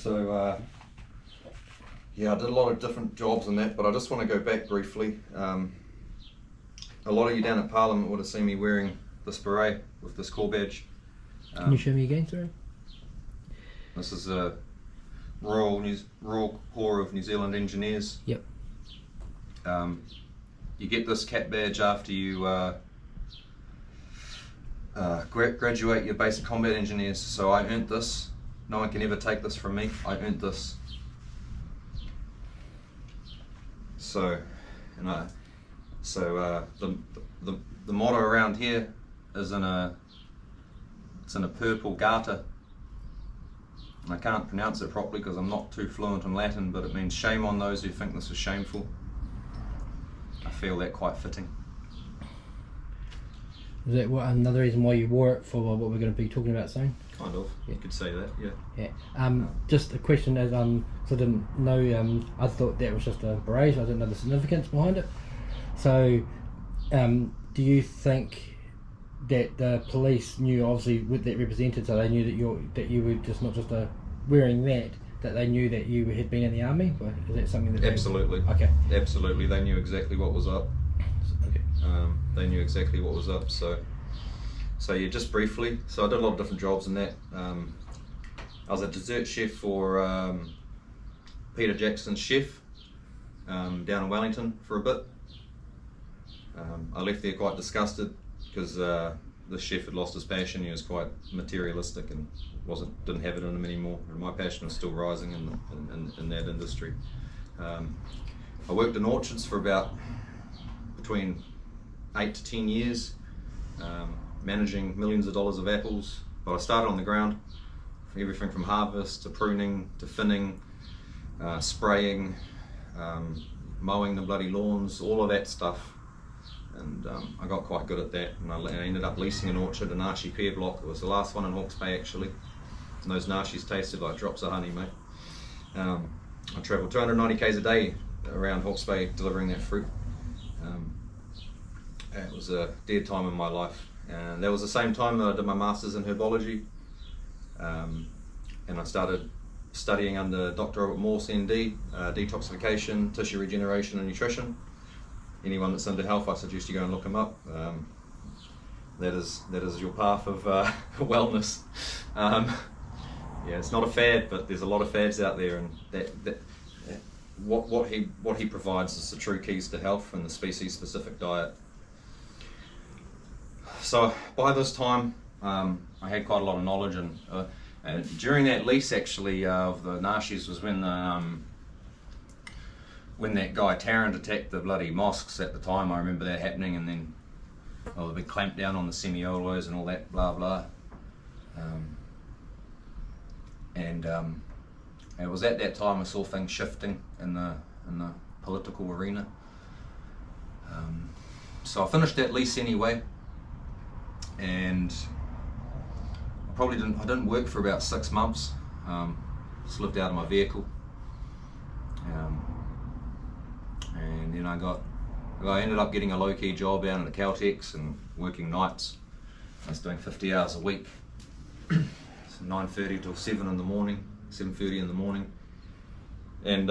So yeah, I did a lot of different jobs in that, but I just want to go back briefly. A lot of you down at Parliament would have seen me wearing this beret with this corps badge. Can you show me again, sorry? This is a Royal Corps of New Zealand Engineers. Yep. You get this cap badge after you graduate your basic combat engineers. So I earned this. No one can ever take this from me. I earned this. So, the motto around here is in a purple garter. And I can't pronounce it properly because I'm not too fluent in Latin, but it means shame on those who think this is shameful. I feel that quite fitting. Is that another reason why you wore it for what we're going to be talking about soon? Kind of, yeah. You could say that, yeah. Yeah. Just a question as so I didn't know, I thought that was just a beret, so I didn't know the significance behind it. So, do you think that the police knew, obviously with that represented, so they knew that you were just not just wearing that they knew that you had been in the army? Or is that something that absolutely? Okay. Absolutely, they knew exactly what was up. Okay. They knew exactly what was up. So yeah, just briefly. So I did a lot of different jobs in that. I was a dessert chef for Peter Jackson's chef down in Wellington for a bit. I left there quite disgusted because the chef had lost his passion. He was quite materialistic and didn't have it in him anymore. And my passion was still rising in that industry. I worked in orchards for about between 8 to 10 years, managing millions of dollars of apples. But I started on the ground, everything from harvest to pruning to thinning, spraying, mowing the bloody lawns, all of that stuff. And I got quite good at that, and I ended up leasing an orchard, a Nashi pear block. It was the last one in Hawke's Bay actually, and those Nashis tasted like drops of honey, mate. I travelled 290 k's a day around Hawke's Bay delivering that fruit. It was a dead time in my life, and that was the same time that I did my Masters in Herbology, and I started studying under Dr. Robert Morse, ND, detoxification, tissue regeneration and nutrition. Anyone that's into health, I suggest you go and look him up. That is your path of wellness. Yeah, it's not a fad, but there's a lot of fads out there, and what he provides is the true keys to health and the species-specific diet. So by this time, I had quite a lot of knowledge, and during that lease actually of the Nashis was when that guy Tarrant attacked the bloody mosques at the time. I remember that happening, and then the big clampdown on the semiolos and all that blah blah. It was at that time I saw things shifting in the political arena. So I finished that lease anyway, and I didn't work for about 6 months. Just lived out of my vehicle. And then I ended up getting a low-key job down at the Caltex and working nights. I was doing 50 hours a week, so 9:30 till 7 in the morning, 7:30 in the morning. And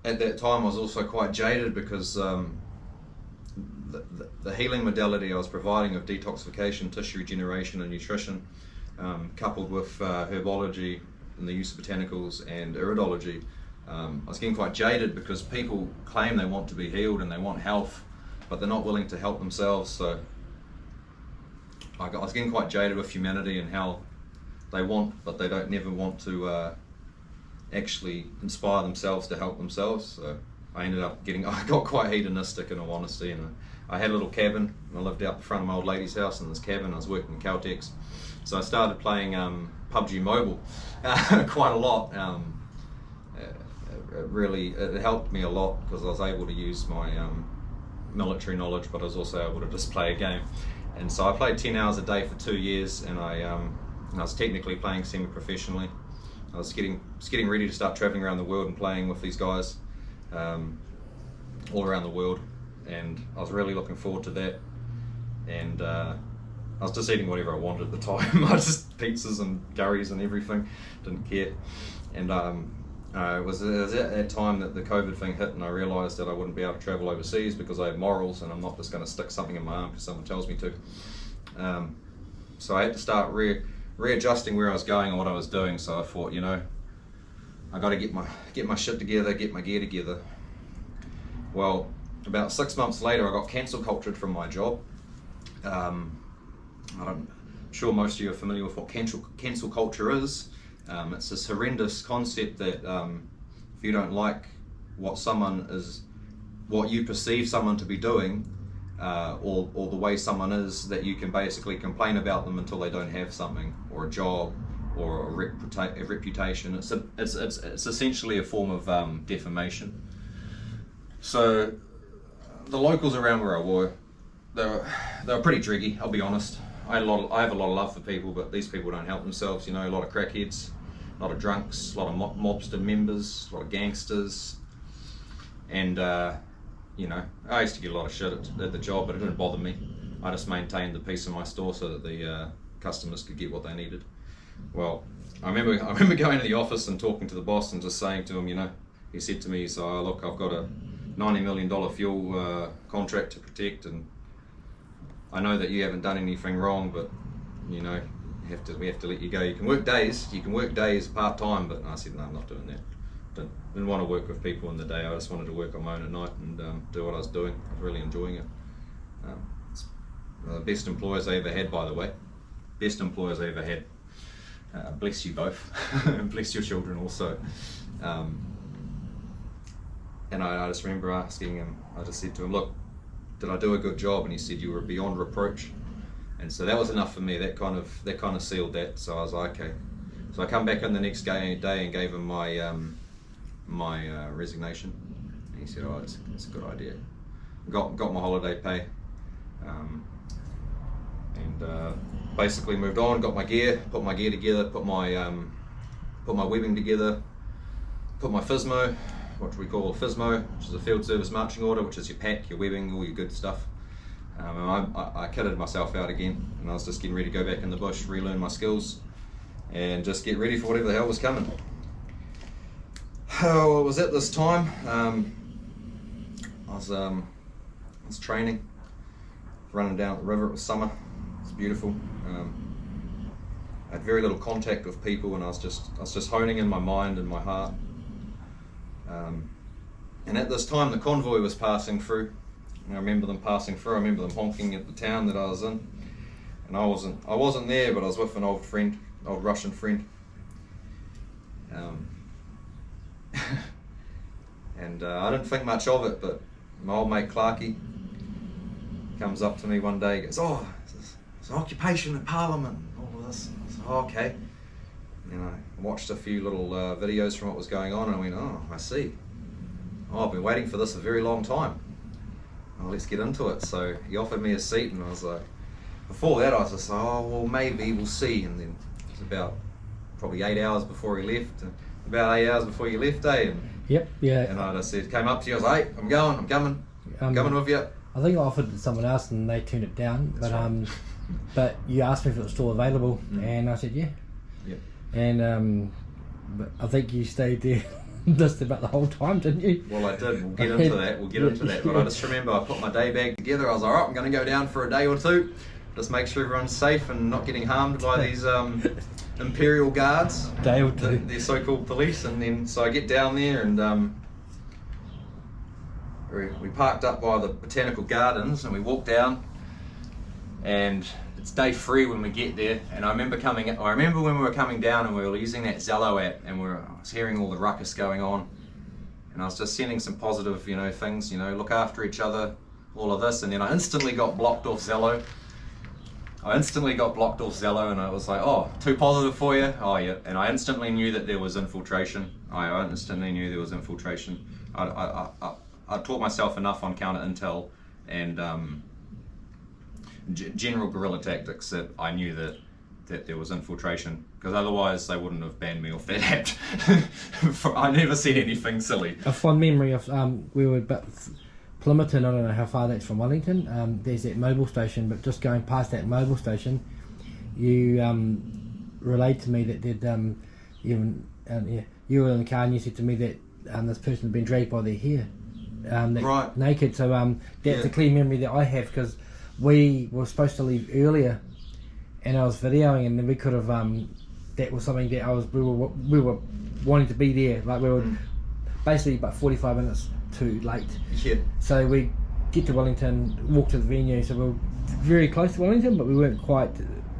at that time I was also quite jaded because the healing modality I was providing of detoxification, tissue regeneration and nutrition, coupled with herbology and the use of botanicals and iridology, I was getting quite jaded because people claim they want to be healed and they want health, but they're not willing to help themselves. So I was getting quite jaded with humanity and how they want, but they never want to actually inspire themselves to help themselves. So I got quite hedonistic in all honesty, and I had a little cabin, and I lived out the front of my old lady's house in this cabin. I was working in Caltex, so I started playing PUBG Mobile quite a lot. It helped me a lot because I was able to use my military knowledge, but I was also able to just play a game. And so I played 10 hours a day for 2 years, and I was technically playing semi-professionally. I was getting ready to start traveling around the world and playing with these guys all around the world, and I was really looking forward to that. And I was just eating whatever I wanted at the time. I just pizzas and curries and everything, didn't care. And it was at that time that the COVID thing hit, and I realised that I wouldn't be able to travel overseas because I have morals, and I'm not just going to stick something in my arm because someone tells me to. So I had to start readjusting where I was going and what I was doing. So I thought, you know, I got to get my shit together, get my gear together. Well, about 6 months later, I got cancel cultured from my job. I'm sure most of you are familiar with what cancel culture is. It's this horrendous concept that if you don't like what you perceive someone to be doing, or the way someone is, that you can basically complain about them until they don't have something, or a job, or a reputation. It's essentially a form of defamation. So the locals around where I were, they were pretty driggy, I'll be honest. I have a lot of love for people, but these people don't help themselves. You know, a lot of crackheads, a lot of drunks, a lot of mobster members, a lot of gangsters, and you know, I used to get a lot of shit at the job, but it didn't bother me. I just maintained the peace in my store so that the customers could get what they needed. Well, I remember going to the office and talking to the boss and just saying to him, you know, he said to me, so look, I've got a $90 million fuel contract to protect, and I know that you haven't done anything wrong, but you know, we have to let you go. You can work days part time, but I said no, I'm not doing that. Didn't want to work with people in the day. I just wanted to work on my own at night and do what I was doing. I was really enjoying it. It's the best employers I ever had, by the way. Best employers I ever had. Bless you both, and bless your children also. And I just remember asking him. I just said to him, "Look, did I do a good job?" And he said, "You were beyond reproach." And so that was enough for me. That kind of sealed that. So I was like, okay. So I come back in the next day and gave him my resignation. And he said, "Oh, it's a good idea." Got my holiday pay, and basically moved on. Got my gear, put my gear together, put my webbing together, put my FSMO, what we call a FSMO, which is a field service marching order, which is your pack, your webbing, all your good stuff. And I kitted myself out again, and I was just getting ready to go back in the bush, relearn my skills, and just get ready for whatever the hell was coming. Oh, it was at this time, I was training, running down the river. It was summer, it was beautiful. I had very little contact with people, and I was just honing in my mind and my heart. And at this time, the convoy was passing through. And I remember them passing through. I remember them honking at the town that I was in, and I wasn't there, but I was with an old Russian friend. And I didn't think much of it, but my old mate Clarky comes up to me one day and goes, "Oh, it's an occupation in Parliament, all of this." I said, "Oh, okay." And I watched a few little videos from what was going on, and I went, "Oh, I see. Oh, I've been waiting for this a very long time. Oh, let's get into it." So he offered me a seat, and I was like, before that I was just like, "Oh, well, maybe, we'll see." And then it was about probably 8 hours before he left, and about 8 hours before you left, And yep, yeah. And I just said, came up to you, I was like, "Hey, I'm coming with you." I think I offered it to someone else and they turned it down. That's right. But you asked me if it was still available, and I said yeah. Yep. And but I think you stayed there just about the whole time, didn't you? Well, I did. We'll get into that. But I just remember I put my day bag together. I was like, "All right, I'm going to go down for a day or two, just make sure everyone's safe and not getting harmed by these Imperial Guards, day or two, the so-called police." And then so I get down there, and we parked up by the Botanical Gardens, and we walked down, and it's day 3 when we get there. And I remember when we were coming down and we were using that Zello app, and I was hearing all the ruckus going on, and I was just sending some positive, things, look after each other, all of this. And then I instantly got blocked off Zello. And I was like, "Oh, too positive for you?" "Oh, yeah." And I instantly knew that there was infiltration. I taught myself enough on counter intel and general guerrilla tactics that I knew that there was infiltration, because otherwise they wouldn't have banned me off that app. I never said anything silly. A fond memory of we were Plympton, I don't know how far that's from Wellington, there's that mobile station, but just going past that mobile station, you relayed to me that you were in the car and you said to me that this person had been dragged by their hair, Right. naked. So that's a clear memory that I have, because we were supposed to leave earlier, and I was videoing, and then we could have. That was something that we were wanting to be there. Like we were basically about 45 minutes too late. Yeah. So we get to Wellington, walk to the venue. So we were very close to Wellington, but we weren't quite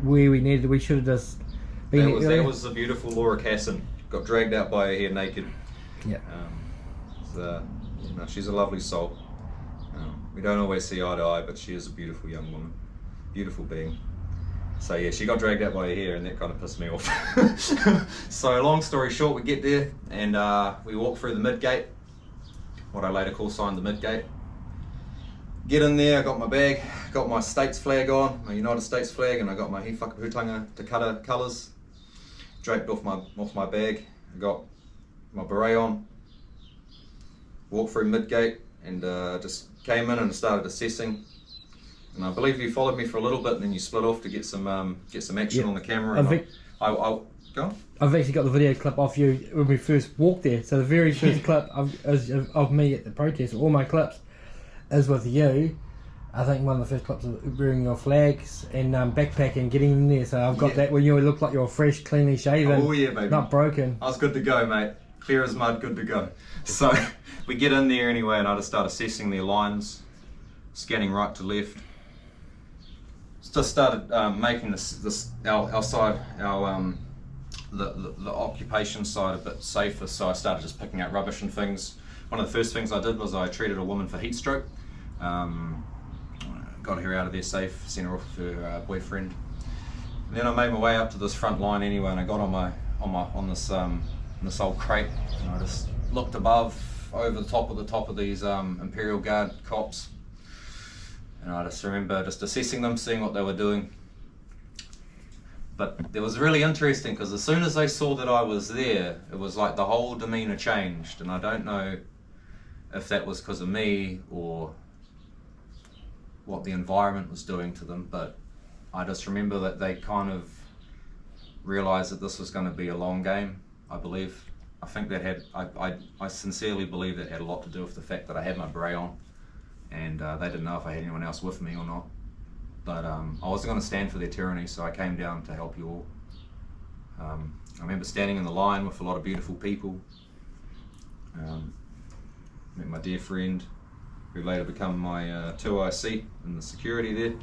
where we needed. We should have just been there earlier. That was the beautiful Laura Casson. Got dragged out by her hair naked. Yeah. She's a lovely soul. We don't always see eye to eye, but she is a beautiful young woman, beautiful being. So yeah, she got dragged out by her hair, and that kind of pissed me off. So long story short, we get there and we walk through the mid gate, what I later call signed the mid gate. Get in there, I got my bag, got my States flag on, my United States flag, and I got my He Whakaputanga Te Kara colours draped off my bag. I got my beret on, walked through mid gate, and just came in and started assessing. And I believe you followed me for a little bit, and then you split off to get some action on the camera. And go on. I've actually got the video clip of you when we first walked there. So the very first clip of me at the protest, all my clips, is with you. I think one of the first clips of wearing your flags and backpack and getting in there. So I've got that when you look like you're fresh, cleanly shaven. Oh yeah, baby. Not broken. I was good to go, mate. Clear as mud, good to go. So we get in there anyway, and I just start assessing their lines, scanning right to left. Just started making our side, the occupation side a bit safer. So I started just picking out rubbish and things. One of the first things I did was I treated a woman for heat stroke. Got her out of there safe, sent her off with her boyfriend. And then I made my way up to this front line anyway, and I got on this old crate, and I just looked over the top of these Imperial Guard cops. And I just remember just assessing them, seeing what they were doing. But it was really interesting, because as soon as they saw that I was there, it was like the whole demeanour changed. And I don't know if that was because of me or what the environment was doing to them, but I just remember that they kind of realised that this was going to be a long game, I believe. I think that I sincerely believe that had a lot to do with the fact that I had my beret on. And they didn't know if I had anyone else with me or not. But I wasn't going to stand for their tyranny, so I came down to help you all. I remember standing in the line with a lot of beautiful people. Met my dear friend, who later became my 2IC in the security there.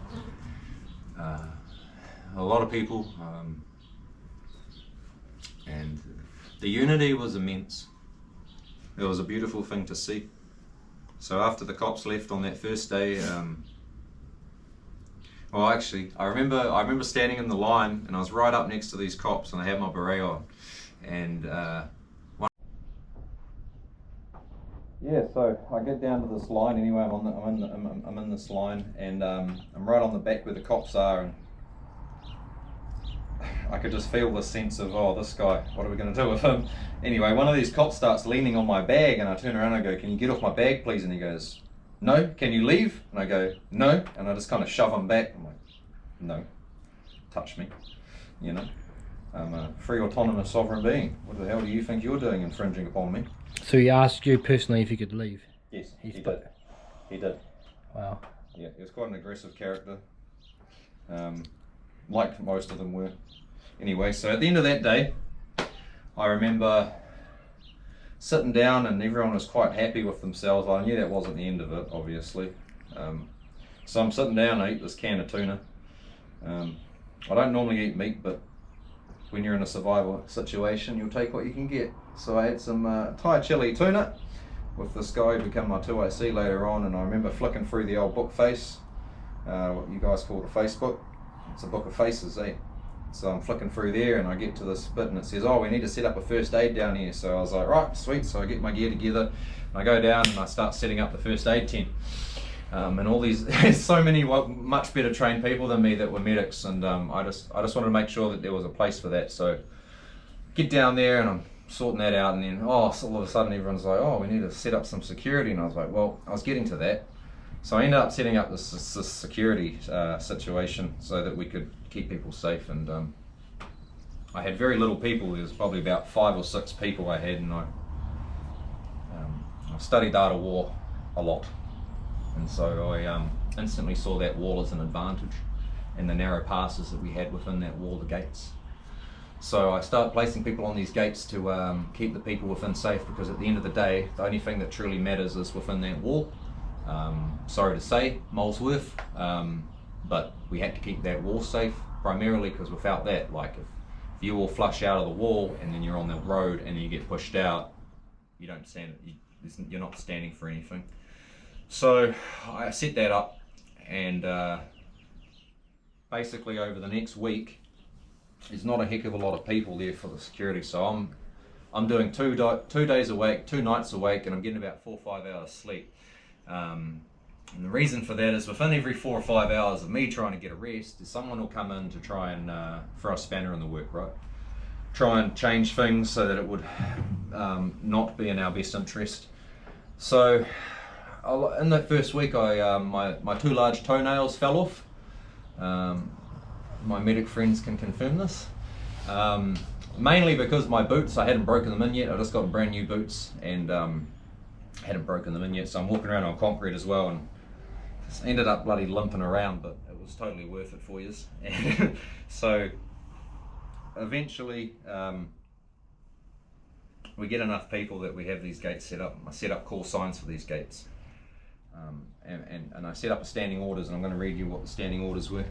A lot of people, and the unity was immense. It was a beautiful thing to see. So after the cops left on that first day, well actually, I remember standing in the line, and I was right up next to these cops, and I had my beret on, and yeah, so I get down to this line anyway. I'm in this line, and I'm right on the back where the cops are, and I could just feel the sense of, oh, this guy, what are we going to do with him? Anyway, one of these cops starts leaning on my bag, and I turn around and I go, can you get off my bag, please? And he goes, no. Can you leave? And I go, no. And I just kind of shove him back. I'm like, no, touch me, you know. I'm a free, autonomous, sovereign being. What the hell do you think you're doing infringing upon me? So he asked you personally if you could leave? Yes, he did. He did. Wow. Yeah, he was quite an aggressive character, like most of them were. Anyway, so at the end of that day, I remember sitting down, and everyone was quite happy with themselves. I knew that wasn't the end of it, obviously. So I'm sitting down, I eat this can of tuna. I don't normally eat meat, but when you're in a survival situation, you'll take what you can get. So I had some Thai chili tuna with this guy who became my 2IC later on, and I remember flicking through the old book face, what you guys call a Facebook. It's a book of faces, eh? So I'm flicking through there, and I get to this bit, and it says, oh, we need to set up a first aid down here. So I was like, right, sweet. So I get my gear together, and I go down, and I start setting up the first aid tent. And all these, there's so many much better trained people than me that were medics, and I just wanted to make sure that there was a place for that. So get down there, and I'm sorting that out, and then so all of a sudden everyone's like, oh, we need to set up some security. And I was like, well, I was getting to that. So I ended up setting up this security situation so that we could keep people safe, and I had very little people. There was probably about 5 or 6 people I had, and I studied art of war a lot, and so I instantly saw that wall as an advantage, and the narrow passes that we had within that wall, the gates. So I started placing people on these gates to keep the people within safe, because at the end of the day, the only thing that truly matters is within that wall. Sorry to say, Molesworth, but we had to keep that wall safe, primarily because without that, like if you all flush out of the wall and then you're on the road and then you get pushed out, you don't stand, you're not standing for anything. So I set that up, and basically over the next week, there's not a heck of a lot of people there for the security. So I'm doing 2 days awake, 2 nights awake, and I'm getting about 4 or 5 hours sleep. And the reason for that is within every 4 or 5 hours of me trying to get a rest, someone will come in to try and throw a spanner in the work, right? Try and change things so that it would not be in our best interest. So in that first week, my 2 large toenails fell off. My medic friends can confirm this. Mainly because my boots, I hadn't broken them in yet. I just got brand new boots, and hadn't broken them in yet, so I'm walking around on concrete as well, and just ended up bloody limping around, but it was totally worth it for yous. And so eventually we get enough people that we have these gates set up. I set up call signs for these gates, and I set up a standing orders, and I'm going to read you what the standing orders were.